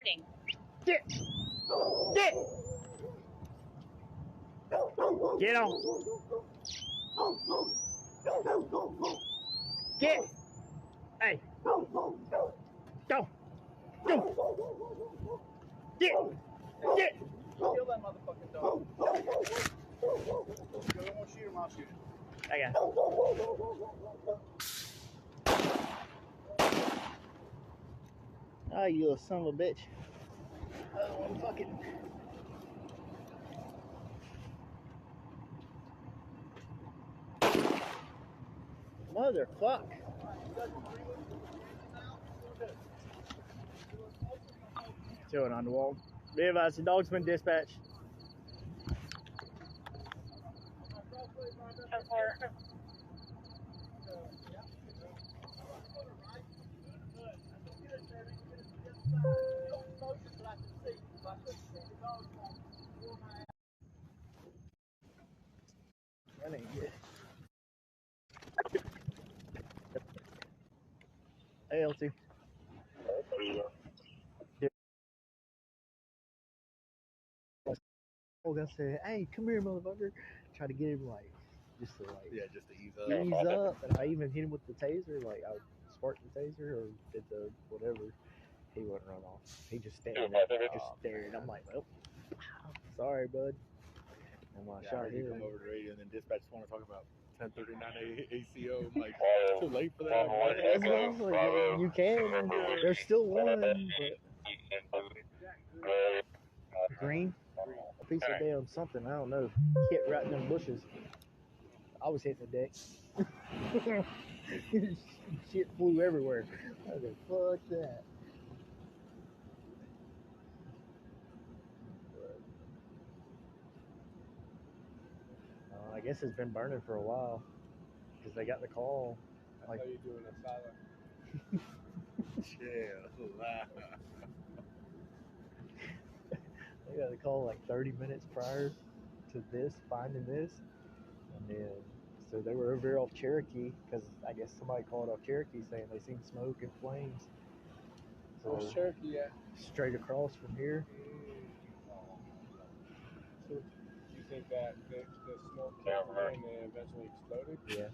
Get! Get! Get on! Get! Hey! Go! Go! Get! Get! Kill that motherfucking dog. You don't want to shoot him, I'll shoot him. I got it. Oh, you little son of a bitch. Oh, I'm fucking. Motherfuck. Chilling on the wall. Be advised, the dog's been dispatched. That ain't good. Hey, LT. I said, hey, come here, motherfucker. Try to get him, like, just to ease up. And I even hit him with the taser. Like, I sparked the taser or did the whatever. He wouldn't run off. He just stared. I'm like, well, sorry, bud. And when I shot him, come over the radio and then dispatch want to talk about 1039 ACO. I'm like, too late for that. You can. There's still one. Green? A piece of damn something. I don't know. Hit right in them bushes. I was hitting the deck. Shit flew everywhere. I was like, fuck that. I guess it's been burning for a while because they got the call. I thought you were doing a silent. They got the call like 30 minutes prior to this, finding this, and then so they were over here off Cherokee because I guess somebody called off Cherokee saying they seen smoke and flames. So where's Cherokee at? Straight across from here. So you think that the smoke came and then eventually exploded? Yeah.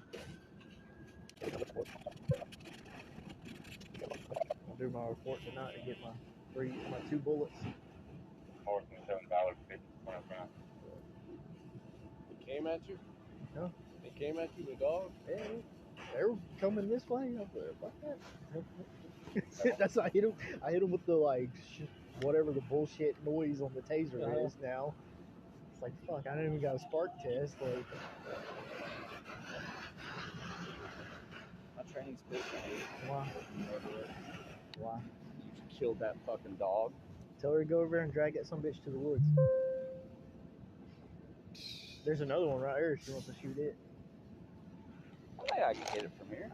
I'll do my report tonight and get my 2 bullets. They came at you? No. They came at you, the dog? Yeah. They were coming this way. I was like, fuck that. That's I hit him. I hit him with the like whatever the bullshit noise on the taser is now. It's like fuck. I didn't even got a spark test. Like. My training's big. Why? Why? You killed that fucking dog. Tell her to go over there and drag that some bitch to the woods. There's another one right here. She wants to shoot it. I think I can hit it from here.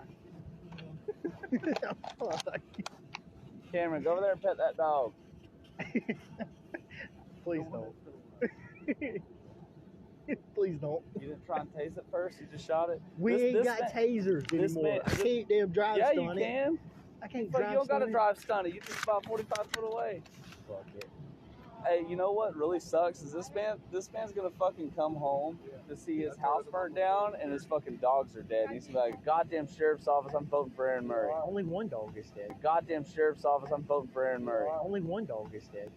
Cameron, go over there and pet that dog. Please don't. Please don't. You didn't try and tase it first? You just shot it? We ain't got tasers anymore. I can't damn drive stun it. Yeah, you can. I can't but drive you don't got to stun drive stun it. You just about 45 foot away. Fuck it. Hey, you know what really sucks is this man's gonna fucking come home to see his house burnt down and his fucking dogs are dead. And he's gonna be like, goddamn sheriff's office, I'm voting for Aaron Murray. Only one dog is dead. Goddamn sheriff's office, I'm voting for Aaron Murray. Only one dog is dead.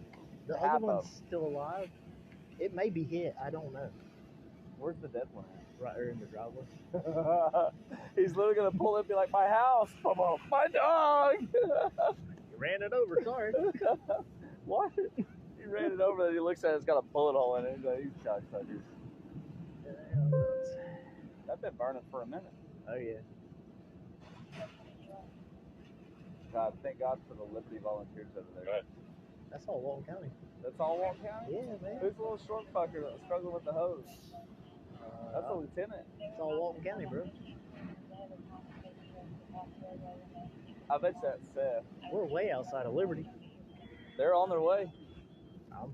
The other one's still alive. It may be hit. I don't know. Where's the dead one at? Right there in the driveway. He's literally gonna pull it and be like, my house, my dog. You ran it over. Sorry. What? He ran it over and he looks at it, it's got a bullet hole in it. He's like, you cocksuckers. That's been burning for a minute. Oh, yeah. God, thank God for the Liberty volunteers over there. Good. That's all Walton County. That's all Walton County? Yeah, man. Who's the little short fucker that was struggling with the hose? That's a lieutenant. It's all Walton County, bro. I bet you that's Seth. We're way outside of Liberty. They're on their way. I'm